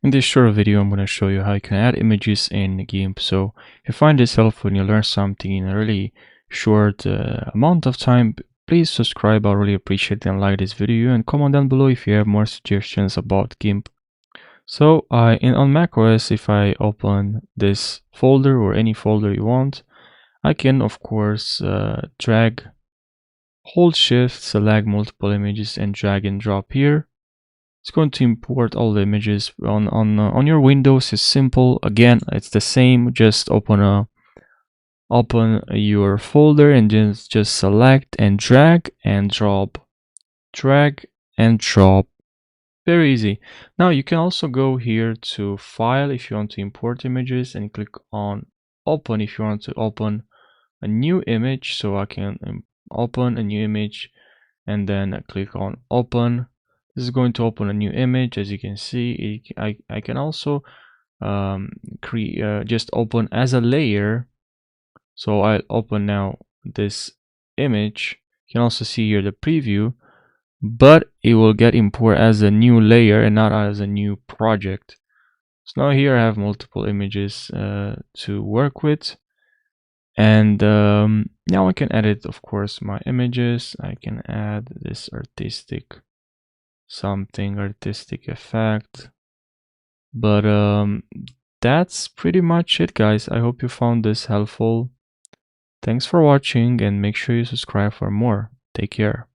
In this short video, I'm going to show you how you can add images in Gimp. So if you find this helpful and you learn something in a really short amount of time, please subscribe. I really appreciate it, and like this video, and comment down below if you have more suggestions about Gimp. So on macOS, if I open this folder or any folder you want, I can of course drag, hold shift, select multiple images and drag and drop here. It's going to import all the images on your Windows. It's simple. Again, it's the same. Just open your folder and just select and drag and drop, drag and drop. Very easy. Now you can also go here to File if you want to import images, and click on Open if you want to open a new image. So I can open a new image and then click on Open. This is going to open a new image. As you can see, I can also just open as a layer. So I'll open now this image. You can also see here the preview, but it will get imported as a new layer and not as a new project. So now here I have multiple images to work with, and now I can edit, of course, my images. I can add this something artistic effect, but that's pretty much it, guys. I hope you found this helpful. Thanks for watching, and make sure you subscribe for more. Take care.